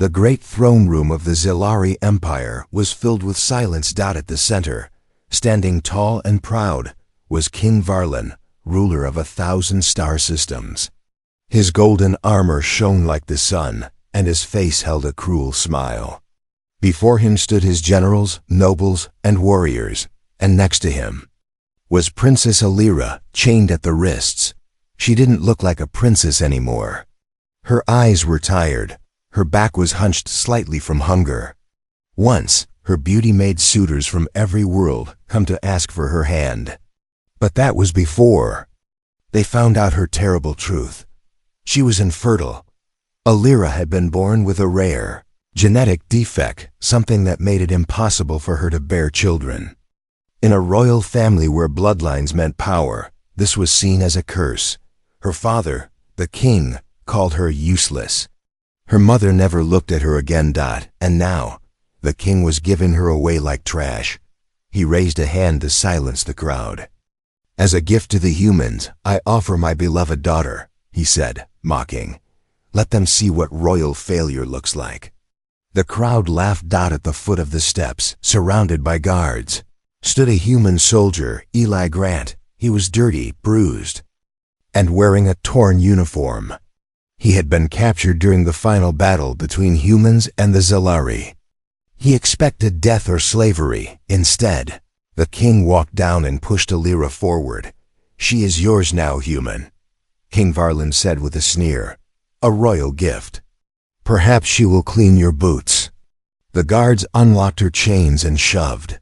The great throne room of the Zilari Empire was filled with silence. At the center, standing tall and proud, was King Varlin, ruler of 1,000 star systems. His golden armor shone like the sun, and his face held a cruel smile. Before him stood his generals, nobles, and warriors, and next to him was Princess Alira, chained at the wrists. She didn't look like a princess anymore. Her eyes were tired. Her back was hunched slightly from hunger. Once, her beauty made suitors from every world come to ask for her hand. But that was before they found out her terrible truth. She was infertile. Alira had been born with a rare genetic defect, something that made it impossible for her to bear children. In a royal family where bloodlines meant power, this was seen as a curse. Her father, the king, called her useless. Her mother never looked at her again. And now, the king was giving her away like trash. He raised a hand to silence the crowd. "As a gift to the humans, I offer my beloved daughter," he said, mocking. "Let them see what royal failure looks like." The crowd laughed. At the foot of the steps, surrounded by guards, stood a human soldier, Eli Grant. He was dirty, bruised, and wearing a torn uniform. He had been captured during the final battle between humans and the Zilari. He expected death or slavery. Instead, the king walked down and pushed Alira forward. "She is yours now, human," King Varlin said with a sneer. "A royal gift. Perhaps she will clean your boots." The guards unlocked her chains and shoved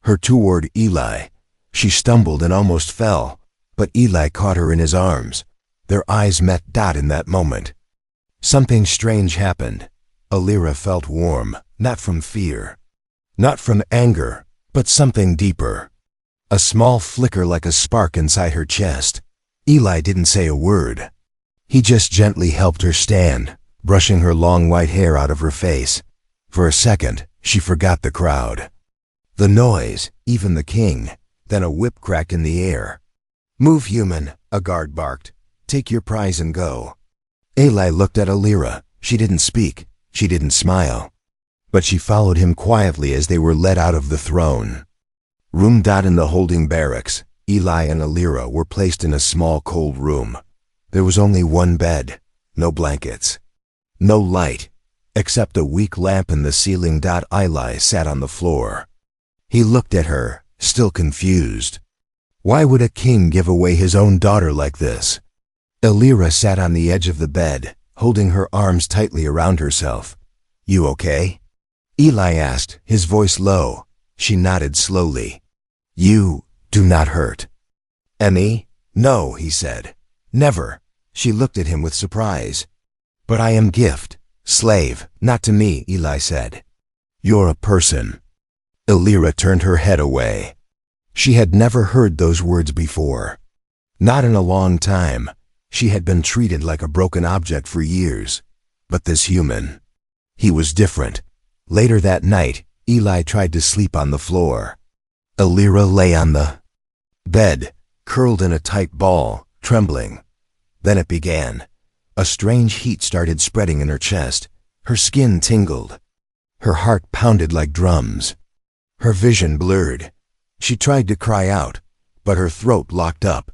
her toward Eli. She stumbled and almost fell, but Eli caught her in his arms. Their eyes met. In that moment, something strange happened. Alira felt warm, not from fear, not from anger, but something deeper. A small flicker like a spark inside her chest. Eli didn't say a word. He just gently helped her stand, brushing her long white hair out of her face. For a second, she forgot the crowd, the noise, even the king. Then a whip cracked in the air. "Move, human," a guard barked. "Take your prize and go." Eli looked at Alira. She didn't speak. She didn't smile. But she followed him quietly as they were led out of the throne room. In the holding barracks, Eli and Alira were placed in a small cold room. There was only one bed, no blankets, no light, except a weak lamp in the ceiling. Eli sat on the floor. He looked at her, still confused. Why would a king give away his own daughter like this? Alira sat on the edge of the bed, holding her arms tightly around herself. "You okay?" Eli asked, his voice low. She nodded slowly. "You do not hurt." "Any?" "No," he said. "Never." She looked at him with surprise. "But I am gift, slave." "Not to me," Eli said. "You're a person." Alira turned her head away. She had never heard those words before. Not in a long time. She had been treated like a broken object for years. But this human, he was different. Later that night, Eli tried to sleep on the floor. Alira lay on the bed, curled in a tight ball, trembling. Then it began. A strange heat started spreading in her chest. Her skin tingled. Her heart pounded like drums. Her vision blurred. She tried to cry out, but her throat locked up.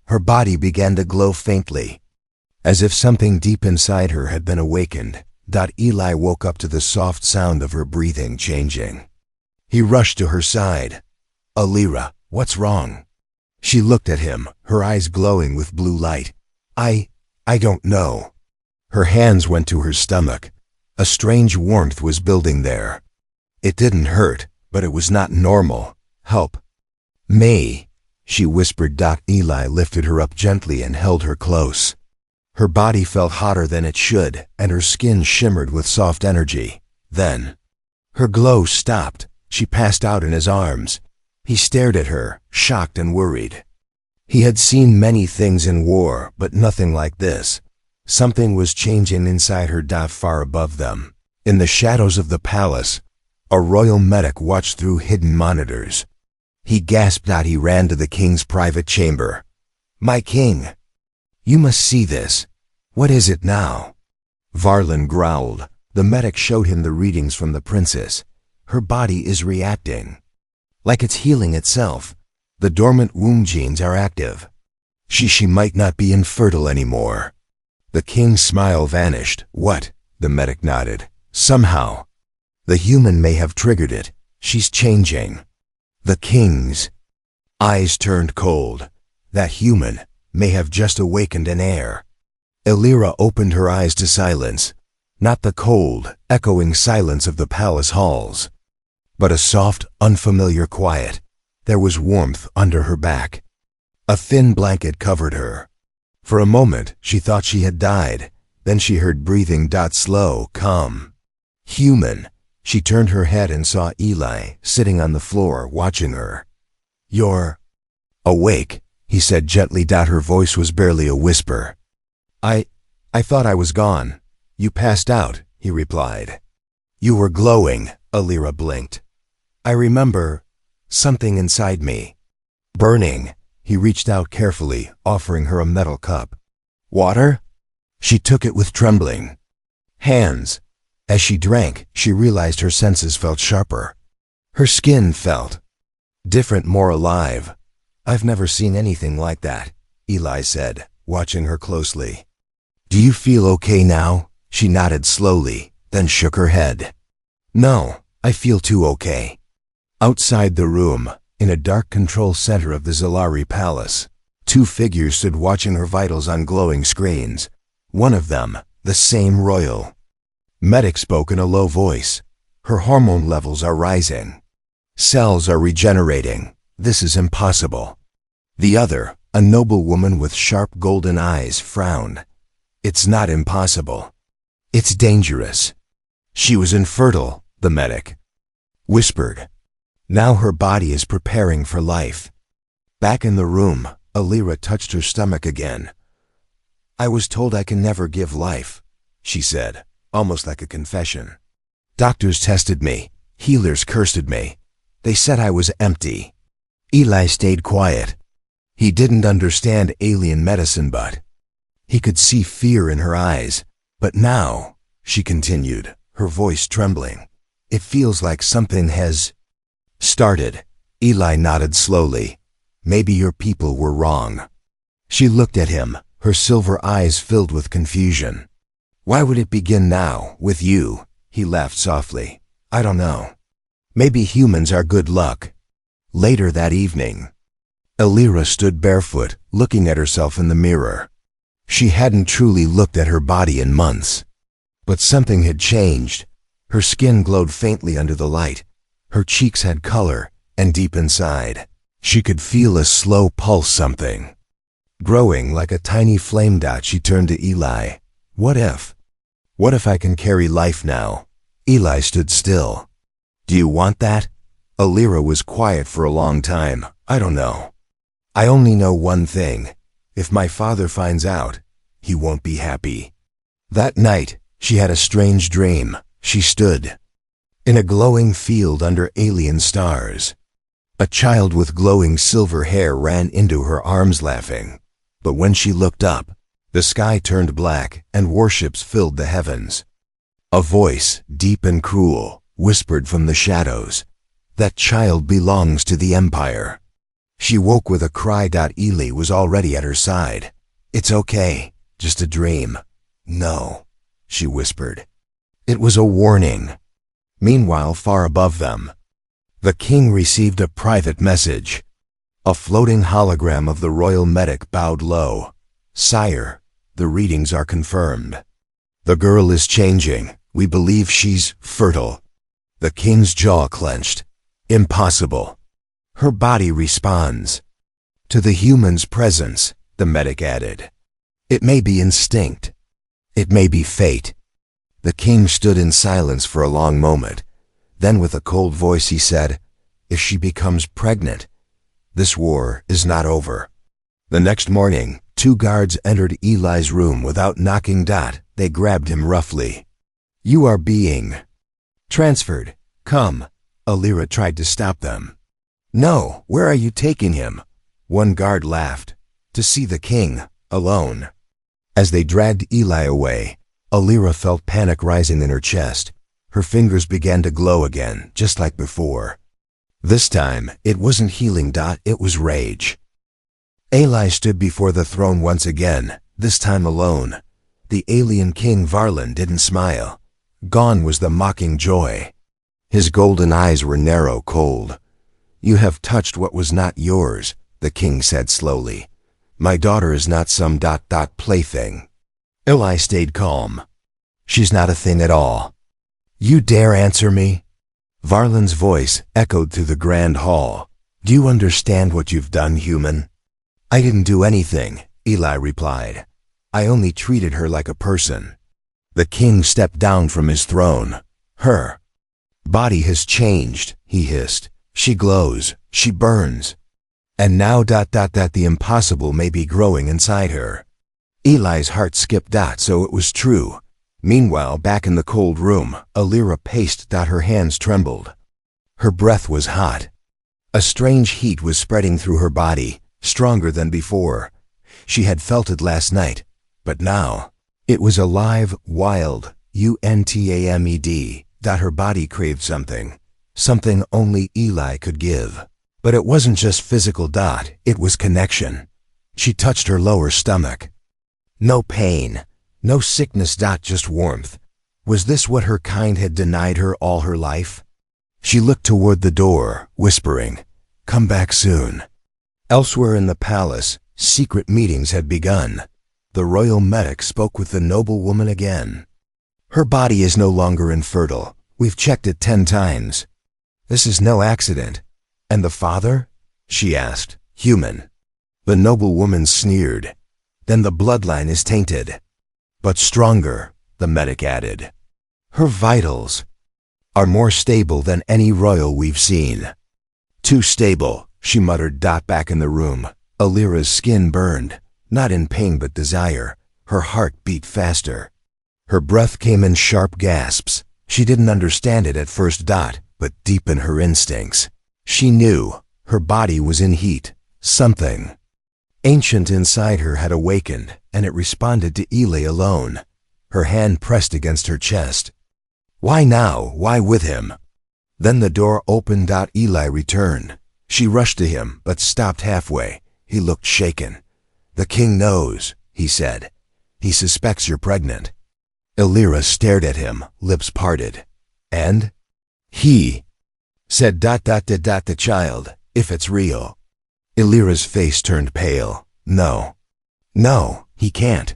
Her body began to glow faintly, as if something deep inside her had been awakened. Eli woke up to the soft sound of her breathing changing. He rushed to her side. "Alira, what's wrong?" She looked at him, her eyes glowing with blue light. I don't know." Her hands went to her stomach. A strange warmth was building there. It didn't hurt, but it was not normal. "Help me," she whispered. Eli lifted her up gently and held her close. Her body felt hotter than it should, and her skin shimmered with soft energy. Then, her glow stopped. She passed out in his arms. He stared at her, shocked and worried. He had seen many things in war, but nothing like this. Something was changing inside her. Far above them, in the shadows of the palace, a royal medic watched through hidden monitors. He gasped. He ran to the king's private chamber. "My king, you must see this. What is it now?" Varlin growled. The medic showed him the readings from the princess. Her body is reacting. Like it's healing itself. The dormant womb genes are active. She might not be infertile anymore. The king's smile vanished. What? The medic nodded. Somehow. The human may have triggered it. She's changing. The king's eyes turned cold. That human may have just awakened an heir. Elira opened her eyes to silence. Not the cold, echoing silence of the palace halls, but a soft, unfamiliar quiet. There was warmth under her back. A thin blanket covered her. For a moment, she thought she had died. Then she heard breathing. Slow, calm. Human. She turned her head and saw Eli sitting on the floor watching her. You're awake, he said gently. Her voice was barely a whisper. I thought I was gone. You passed out, he replied. You were glowing, Elira blinked. I remember something inside me. Burning. He reached out carefully, offering her a metal cup. Water? She took it with trembling hands. As she drank, she realized her senses felt sharper. Her skin felt different, more alive. I've never seen anything like that, Eli said, watching her closely. Do you feel okay now? She nodded slowly, then shook her head. No, I feel too okay. Outside the room, in a dark control center of the Zilari palace, two figures stood watching her vitals on glowing screens. One of them, the same royal medic, spoke in a low voice. Her hormone levels are rising. Cells are regenerating. This is impossible. The other, a noble woman with sharp golden eyes, frowned. It's not impossible. It's dangerous. She was infertile, the medic whispered. Now her body is preparing for life. Back in the room, Elira touched her stomach again. I was told I can never give life, she said, almost like a confession. Doctors tested me. Healers cursed me. They said I was empty. Eli stayed quiet. He didn't understand alien medicine, but he could see fear in her eyes. But now, she continued, her voice trembling, it feels like something has started. Eli nodded slowly. Maybe your people were wrong. She looked at him, her silver eyes filled with confusion. Why would it begin now, with you? He laughed softly. I don't know. Maybe humans are good luck. Later that evening, Elira stood barefoot, looking at herself in the mirror. She hadn't truly looked at her body in months. But something had changed. Her skin glowed faintly under the light. Her cheeks had color, and deep inside, she could feel a slow pulse, something growing like a tiny flame dot. She turned to Eli. What if I can carry life now? Eli stood still. Do you want that? Elira was quiet for a long time. I don't know. I only know one thing. If my father finds out, he won't be happy. That night, she had a strange dream. She stood in a glowing field under alien stars. A child with glowing silver hair ran into her arms laughing. But when she looked up, the sky turned black and warships filled the heavens. A voice, deep and cruel, whispered from the shadows. That child belongs to the Empire. She woke with a cry. Eli was already at her side. It's okay, just a dream. No, she whispered. It was a warning. Meanwhile, far above them, the king received a private message. A floating hologram of the royal medic bowed low. Sire, the readings are confirmed. The girl is changing. We believe she's fertile. The king's jaw clenched. Impossible. Her body responds to the human's presence, the medic added. It may be instinct. It may be fate. The king stood in silence for a long moment. Then with a cold voice he said, if she becomes pregnant, this war is not over. The next morning, two guards entered Eli's room without knocking. They grabbed him roughly. You are being transferred. Come. Elira tried to stop them. No, where are you taking him? One guard laughed. To see the king, alone. As they dragged Eli away, Alira felt panic rising in her chest. Her fingers began to glow again, just like before. This time, it wasn't healing. It was rage. Eli stood before the throne once again, this time alone. The alien King Varlin didn't smile. Gone was the mocking joy. His golden eyes were narrow, cold. "You have touched what was not yours," the king said slowly. "My daughter is not some plaything." Eli stayed calm. "She's not a thing at all." "You dare answer me?" Varlin's voice echoed through the grand hall. "Do you understand what you've done, human?" "I didn't do anything," Eli replied. "I only treated her like a person." The king stepped down from his throne. "Her body has changed," he hissed. "She glows. She burns. And now the impossible may be growing inside her." Eli's heart skipped. So it was true. Meanwhile, back in the cold room, Alira paced. Her hands trembled. Her breath was hot. A strange heat was spreading through her body, stronger than before. She had felt it last night, but now it was alive, wild, untamed. Her body craved something only Eli could give. But it wasn't just physical. It was connection. She touched her lower stomach. No pain, no sickness. Just warmth. Was this what her kind had denied her all her life? She looked toward the door, whispering, "Come back soon." Elsewhere in the palace, secret meetings had begun. The royal medic spoke with the noble woman again. "Her body is no longer infertile. We've checked it 10 times. This is no accident." "And the father?" she asked. "Human." The noble woman sneered. "Then the bloodline is tainted." "But stronger," the medic added. "Her vitals are more stable than any royal we've seen." "Too stable," she muttered. Back in the room, Alira's skin burned, not in pain but desire. Her heart beat faster. Her breath came in sharp gasps. She didn't understand it at first. But deep in her instincts, she knew her body was in heat. Something ancient inside her had awakened, and it responded to Eli alone. Her hand pressed against her chest. Why now? Why with him? Then the door opened. Eli returned. She rushed to him, but stopped halfway. He looked shaken. "The king knows," he said. "He suspects you're pregnant." Alira stared at him, lips parted. "And?" "He said the child, if it's real." Alira's face turned pale. No, he can't."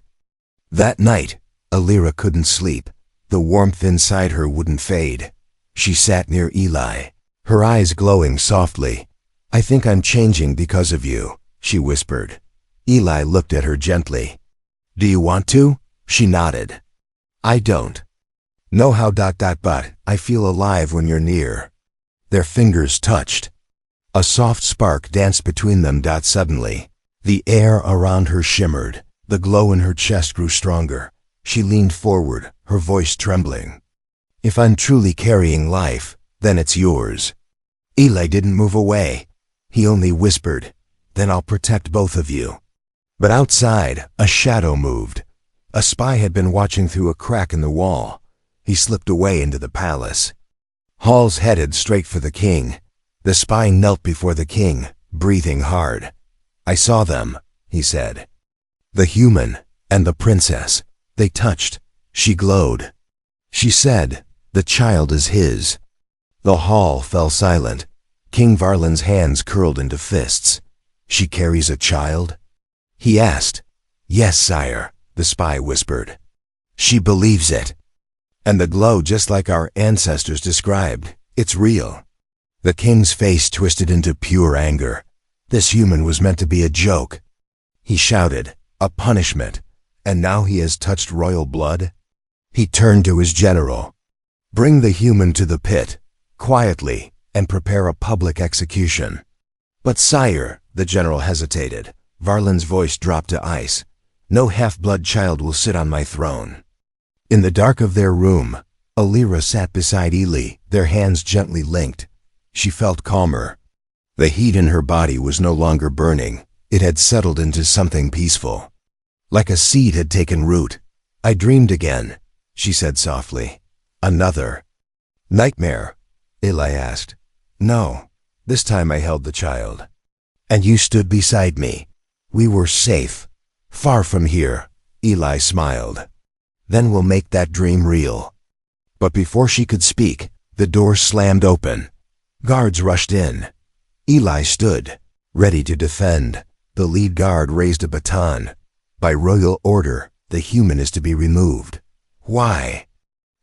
That night, Alira couldn't sleep. The warmth inside her wouldn't fade. She sat near Eli, her eyes glowing softly. "I think I'm changing because of you," she whispered. Eli looked at her gently. "Do you want to?" She nodded. "I don't know how. But I feel alive when you're near." Their fingers touched. A soft spark danced between them. Suddenly, the air around her shimmered. The glow in her chest grew stronger. She leaned forward, her voice trembling. "If I'm truly carrying life, then it's yours." Eli didn't move away. He only whispered, "Then I'll protect both of you." But outside, a shadow moved. A spy had been watching through a crack in the wall. He slipped away into the palace. Halls headed straight for the king. The spy knelt before the king, breathing hard. "I saw them," he said. "The human and the princess. They touched." She glowed. She said, "The child is his." The hall fell silent. King Varlin's hands curled into fists. "She carries a child?" he asked. "Yes, sire," the spy whispered. "She believes it. And the glow, just like our ancestors described, it's real." The king's face twisted into pure anger. This human was meant to be a joke. He shouted, "A punishment. And now he has touched royal blood?" He turned to his general. "Bring the human to the pit, quietly, and prepare a public execution." "But sire," the general hesitated. Varlin's voice dropped to ice. "No half-blood child will sit on my throne." In the dark of their room, Alira sat beside Eli, their hands gently linked. She felt calmer. The heat in her body was no longer burning. It had settled into something peaceful. Like a seed had taken root. "I dreamed again," she said softly. Another nightmare? Eli asked. No, this time I held the child. And you stood beside me. We were safe. Far from here, Eli smiled. Then we'll make that dream real. But before she could speak, the door slammed open. Guards rushed in. Eli stood, ready to defend. The lead guard raised a baton. By royal order, the human is to be removed. Why?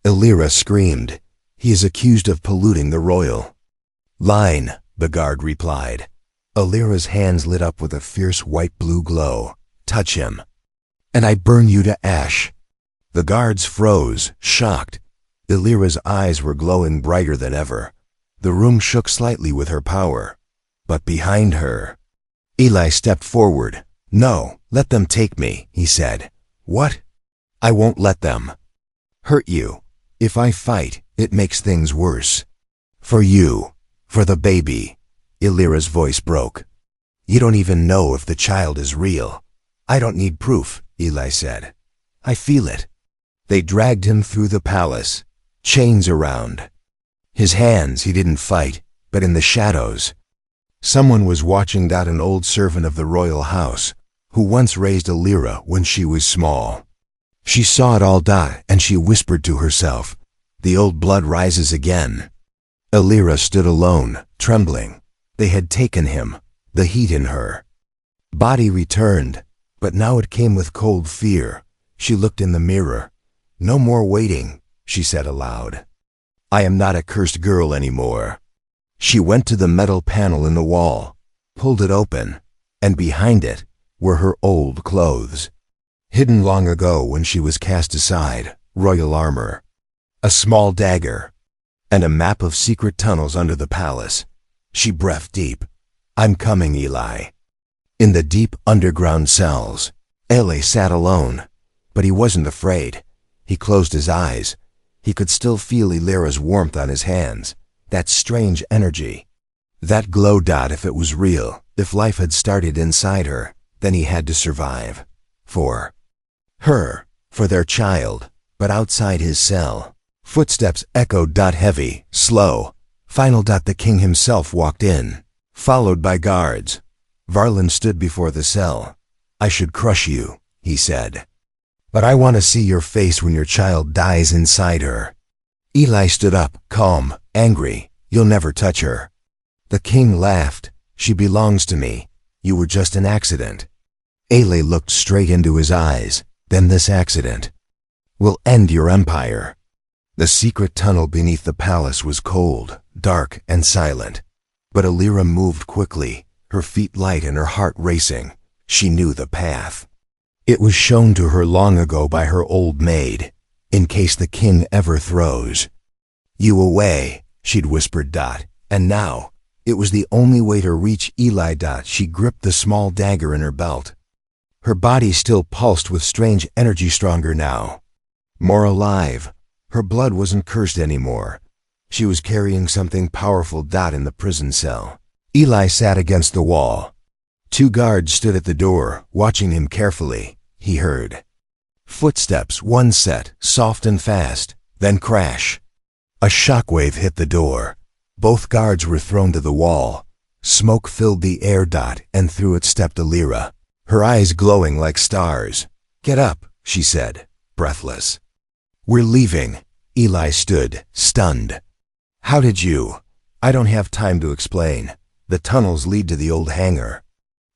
Elira screamed. He is accused of polluting the royal line, the guard replied. Elira's hands lit up with a fierce white-blue glow. Touch him, and I burn you to ash. The guards froze, shocked. Elira's eyes were glowing brighter than ever. The room shook slightly with her power. But behind her, Eli stepped forward. No, let them take me, he said. What? I won't let them hurt you. If I fight, it makes things worse. For you, for the baby. Elira's voice broke. You don't even know if the child is real. I don't need proof, Eli said. I feel it. They dragged him through the palace, chains around his hands. He didn't fight, but in the shadows, someone was watching. An old servant of the royal house, who once raised Elira when she was small. She saw it all, and she whispered to herself, the old blood rises again. Elira stood alone, trembling. They had taken him, the heat in her body returned, but now it came with cold fear. She looked in the mirror. No more waiting, she said aloud. I am not a cursed girl anymore. She went to the metal panel in the wall, pulled it open, and behind it were her old clothes. Hidden long ago when she was cast aside, royal armor, a small dagger, and a map of secret tunnels under the palace. She breathed deep. I'm coming, Eli. In the deep underground cells, Eli sat alone, but he wasn't afraid. He closed his eyes. He could still feel Elira's warmth on his hands, that strange energy, that glow. If it was real, if life had started inside her, then he had to survive. For her, for their child, but outside his cell, footsteps echoed. Heavy, slow, final. The king himself walked in, followed by guards. Varlin stood before the cell. I should crush you, he said. But I want to see your face when your child dies inside her. Eli stood up, calm, angry. You'll never touch her. The king laughed. She belongs to me. You were just an accident. Eli looked straight into his eyes. Then this accident will end your empire. The secret tunnel beneath the palace was cold, dark, and silent. But Elira moved quickly, her feet light and her heart racing. She knew the path. It was shown to her long ago by her old maid, in case the king ever throws you away, she'd whispered. And now, it was the only way to reach Eli. She gripped the small dagger in her belt. Her body still pulsed with strange energy, stronger now, more alive. Her blood wasn't cursed anymore. She was carrying something powerful. In the prison cell, Eli sat against the wall. Two guards stood at the door, watching him carefully. He heard footsteps, one set, soft and fast, then crash. A shockwave hit the door. Both guards were thrown to the wall. Smoke filled the air. And through it stepped Elira, her eyes glowing like stars. Get up, she said, breathless. We're leaving. Eli stood, stunned. How did you? I don't have time to explain. The tunnels lead to the old hangar.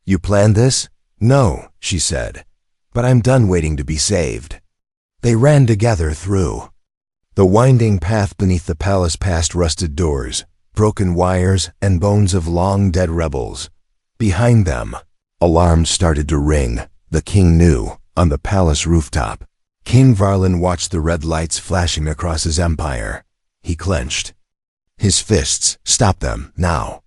You planned this? No, she said. But I'm done waiting to be saved. They ran together through the winding path beneath the palace, past rusted doors, broken wires, and bones of long-dead rebels. Behind them, alarms started to ring. The king knew, on the palace rooftop. King Varlin watched the red lights flashing across his empire. He clenched his fists. Stop them, now.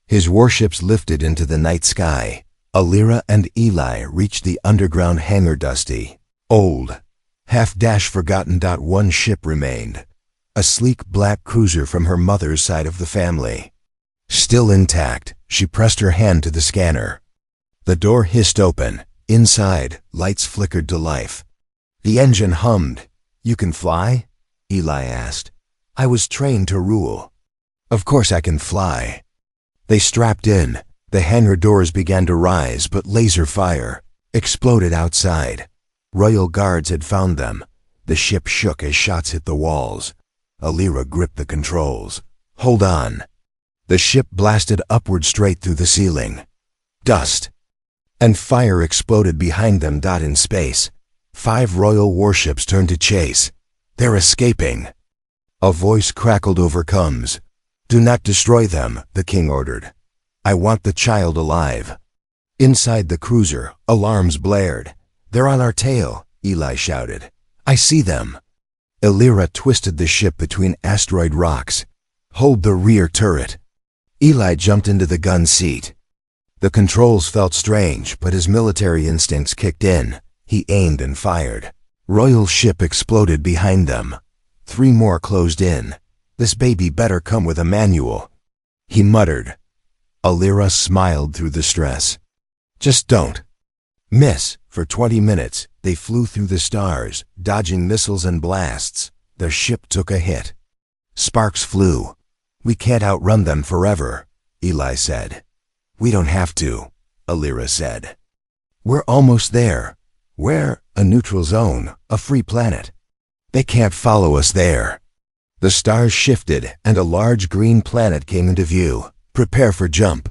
His warships lifted into the night sky. Elira and Eli reached the underground hangar. Dusty, old, half-forgotten. One ship remained, a sleek black cruiser from her mother's side of the family. Still intact, she pressed her hand to the scanner. The door hissed open. Inside, lights flickered to life. The engine hummed. You can fly? Eli asked. I was trained to rule. Of course I can fly. They strapped in. The hangar doors began to rise, but laser fire exploded outside. Royal guards had found them. The ship shook as shots hit the walls. Alira gripped the controls. Hold on. The ship blasted upward straight through the ceiling. Dust. And fire exploded behind them. In space, 5 royal warships turned to chase. They're escaping. A voice crackled over comms. Do not destroy them, the king ordered. I want the child alive. Inside the cruiser, alarms blared. They're on our tail, Eli shouted. I see them. Alira twisted the ship between asteroid rocks. Hold the rear turret. Eli jumped into the gun seat. The controls felt strange, but his military instincts kicked in. He aimed and fired. Royal ship exploded behind them. 3 more closed in. This baby better come with a manual, he muttered. Alira smiled through the stress. Just don't miss. For 20 minutes, they flew through the stars, dodging missiles and blasts. Their ship took a hit. Sparks flew. We can't outrun them forever, Eli said. We don't have to, Alira said. We're almost there. We're a neutral zone, a free planet. They can't follow us there. The stars shifted, and a large green planet came into view. Prepare for jump.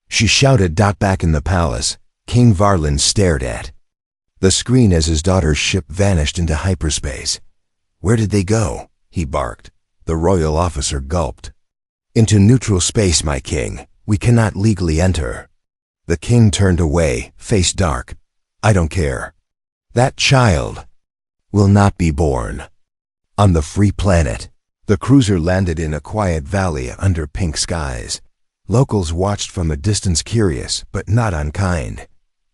She shouted. Back in the palace, King Varlin stared at the screen as his daughter's ship vanished into hyperspace. Where did they go? He barked. The royal officer gulped. Into neutral space, my king. We cannot legally enter. The king turned away, face dark. I don't care. That child will not be born. On the free planet, the cruiser landed in a quiet valley under pink skies. Locals watched from a distance, curious but not unkind.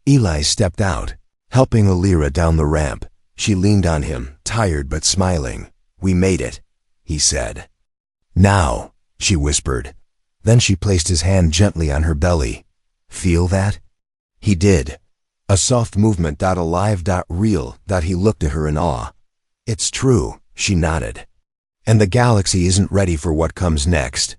Eli stepped out, helping Alira down the ramp. She leaned on him, tired but smiling. We made it, he said. Now, she whispered. Then she placed his hand gently on her belly. Feel that? He did. A soft movement. Alive. Real. He looked at her in awe. It's true, she nodded. And the galaxy isn't ready for what comes next.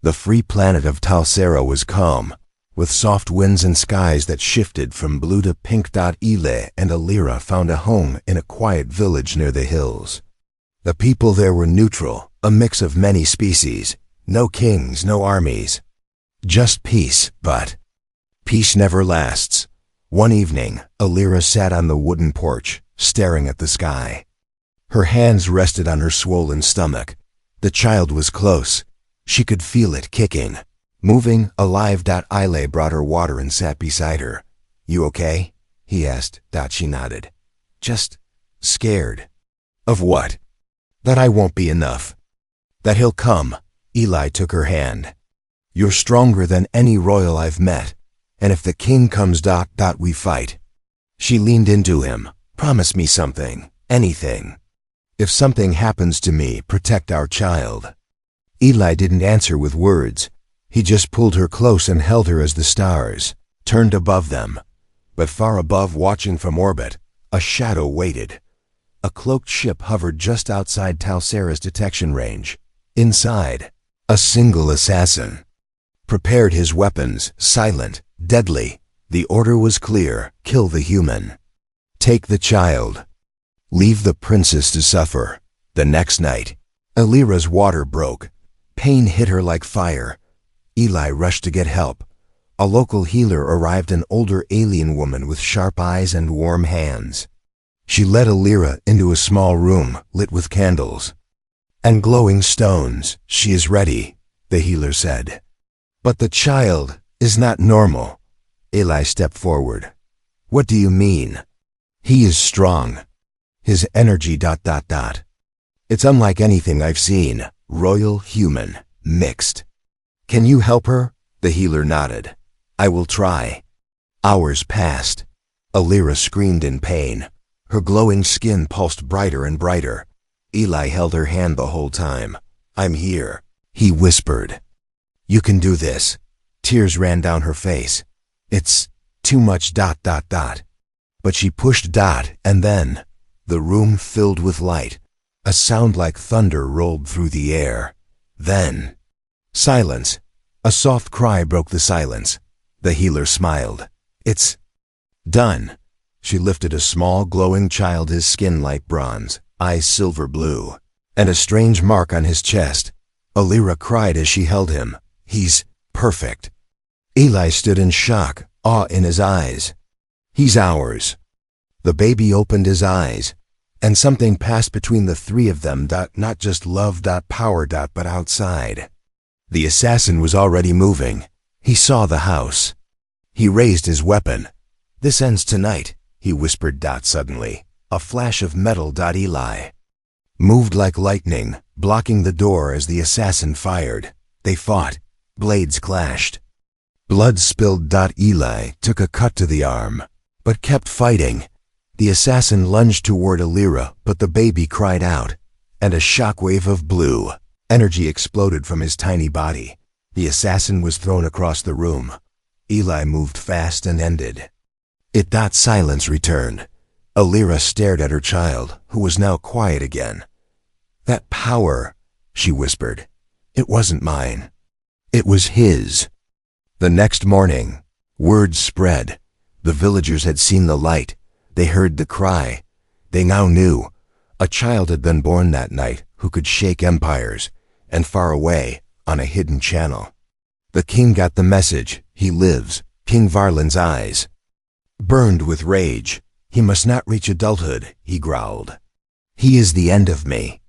The free planet of Talsera was calm, with soft winds and skies that shifted from blue to pink. Ile and Alira found a home in a quiet village near the hills. The people there were neutral, a mix of many species. No kings, no armies. Just peace, but peace never lasts. One evening, Alira sat on the wooden porch, staring at the sky. Her hands rested on her swollen stomach. The child was close. She could feel it kicking, moving, alive. Ile brought her water and sat beside her. You okay? He asked. She nodded. Just scared. Of what? That I won't be enough. That he'll come. Eli took her hand. You're stronger than any royal I've met, and if the king comes. We fight. She leaned into him. Promise me something, anything. If something happens to me, protect our child. Eli didn't answer with words. He just pulled her close and held her as the stars turned above them. But far above, watching from orbit, a shadow waited. A cloaked ship hovered just outside Talsera's detection range. Inside, a single assassin prepared his weapons, silent, deadly. The order was clear: kill the human. Take the child. Leave the princess to suffer. The next night, Alira's water broke. Pain hit her like fire. Eli rushed to get help. A local healer arrived, an older alien woman with sharp eyes and warm hands. She led Alira into a small room lit with candles and glowing stones. She is ready, the healer said. But the child is not normal. Eli stepped forward. What do you mean? He is strong. His energy. It's unlike anything I've seen. Royal, human, mixed. Can you help her? The healer nodded. I will try. Hours passed. Alira screamed in pain. Her glowing skin pulsed brighter and brighter. Eli held her hand the whole time. I'm here, he whispered. You can do this. Tears ran down her face. It's too much. But she pushed. And then The room filled with light. A sound like thunder rolled through the air. Then, silence. A soft cry broke the silence. The healer smiled. "It's done." She lifted a small, glowing child, his skin like bronze, eyes silver blue, and a strange mark on his chest. Alira cried as she held him. "He's perfect." Eli stood in shock, awe in his eyes. "He's ours." The baby opened his eyes, and something passed between the three of them. Not just love, power, but outside. The assassin was already moving. He saw the house. He raised his weapon. "This ends tonight," he whispered. Suddenly, a flash of metal. Eli moved like lightning, blocking the door as the assassin fired. They fought. Blades clashed. Blood spilled. Eli took a cut to the arm, but kept fighting. The assassin lunged toward Alira, but the baby cried out, and a shockwave of blue energy exploded from his tiny body. The assassin was thrown across the room. Eli moved fast and ended it. Silence returned. Alira stared at her child, who was now quiet again. "That power," she whispered, "it wasn't mine. It was his." The next morning, word spread. The villagers had seen the light. They heard the cry. They now knew. A child had been born that night who could shake empires, and far away, on a hidden channel. The king got the message. He lives. King Varlin's eyes burned with rage. "He must not reach adulthood," he growled. "He is the end of me."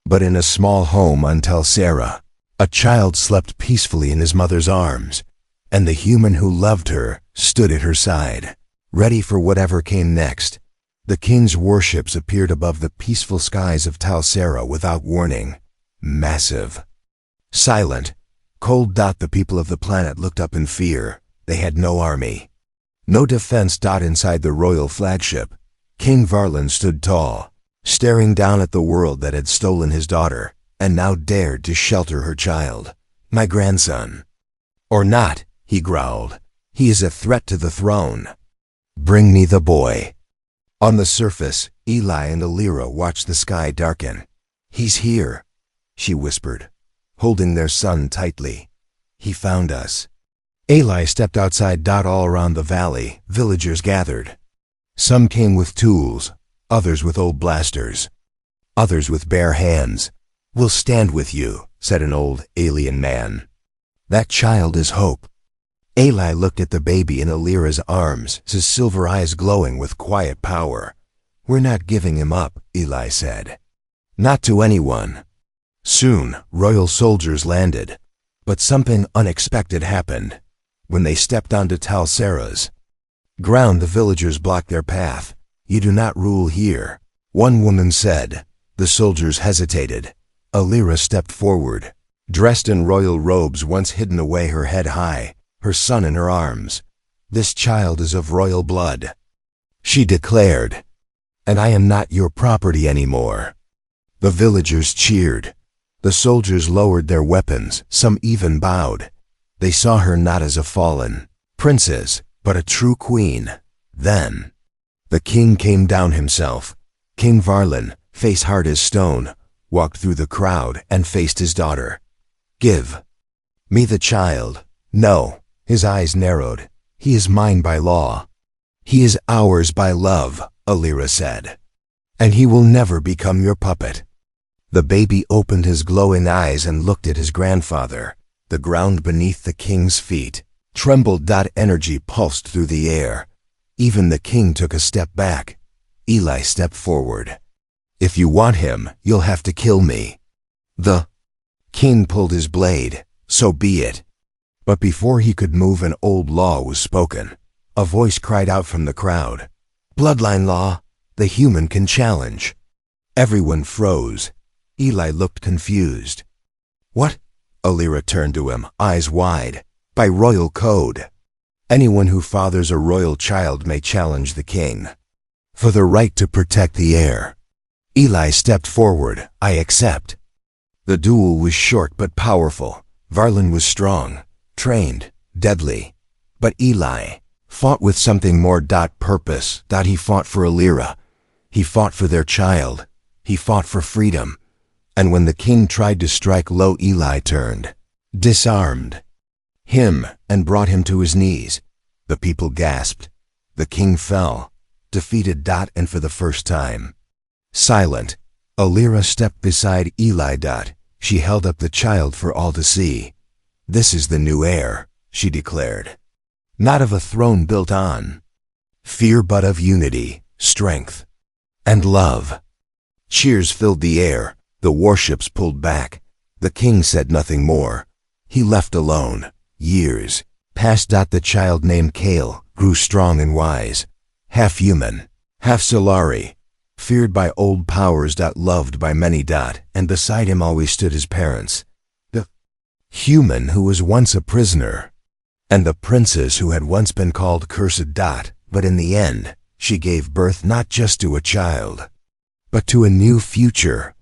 But in a small home on Telsera, a child slept peacefully in his mother's arms, and the human who loved her stood at her side, ready for whatever came next. The king's warships appeared above the peaceful skies of Telsera without warning. Massive. Silent. Cold. The people of the planet looked up in fear. They had no army. No defense. Inside the royal flagship, King Varlin stood tall, staring down at the world that had stolen his daughter, and now dared to shelter her child. "My grandson." "Or not," he growled. "He is a threat to the throne. Bring me the boy." On the surface, Eli and Alira watched the sky darken. "He's here," she whispered, holding their son tightly. "He found us." Eli stepped outside. All around the valley, villagers gathered. Some came with tools, others with old blasters, others with bare hands. "We'll stand with you," said an old alien man. "That child is hope." Eli looked at the baby in Alira's arms, his silver eyes glowing with quiet power. "We're not giving him up," Eli said. "Not to anyone." Soon, royal soldiers landed, but something unexpected happened. When they stepped onto Telsera's ground, the villagers blocked their path. "You do not rule here," one woman said. The soldiers hesitated. Alira stepped forward, dressed in royal robes once hidden away, her head high, her son in her arms. "This child is of royal blood," she declared, "and I am not your property anymore." The villagers cheered. The soldiers lowered their weapons, some even bowed. They saw her not as a fallen princess, but a true queen. Then, the king came down himself. King Varlin, face hard as stone, walked through the crowd and faced his daughter. "Give me the child." "No." His eyes narrowed. "He is mine by law." "He is ours by love," Alira said. "And he will never become your puppet." The baby opened his glowing eyes and looked at his grandfather. The ground beneath the king's feet trembled. Energy pulsed through the air. Even the king took a step back. Eli stepped forward. "If you want him, you'll have to kill me." The king pulled his blade. "So be it." But before he could move, an old law was spoken. A voice cried out from the crowd. "Bloodline law. The human can challenge." Everyone froze. Eli looked confused. "What?" Alira turned to him, eyes wide. "By royal code, anyone who fathers a royal child may challenge the king for the right to protect the heir." Eli stepped forward. "I accept." The duel was short but powerful. Varlin was strong, trained, deadly. But Eli fought with something more. Purpose. He fought for Alira. He fought for their child. He fought for freedom. And when the king tried to strike low, Eli turned, disarmed him, and brought him to his knees. The people gasped. The king fell, defeated. And for the first time, silent, Alira stepped beside Eli. She held up the child for all to see. This is the new heir, she declared. Not of a throne built on fear, but of unity, strength, and love. Cheers filled the air. The warships pulled back. The king said nothing more. He left alone. Years passed. The child named Kale grew strong and wise, half human, half Solari, feared by old powers. Loved by many. And beside him always stood his parents, the human who was once a prisoner, and the princess who had once been called cursed. But in the end, she gave birth not just to a child, but to a new future.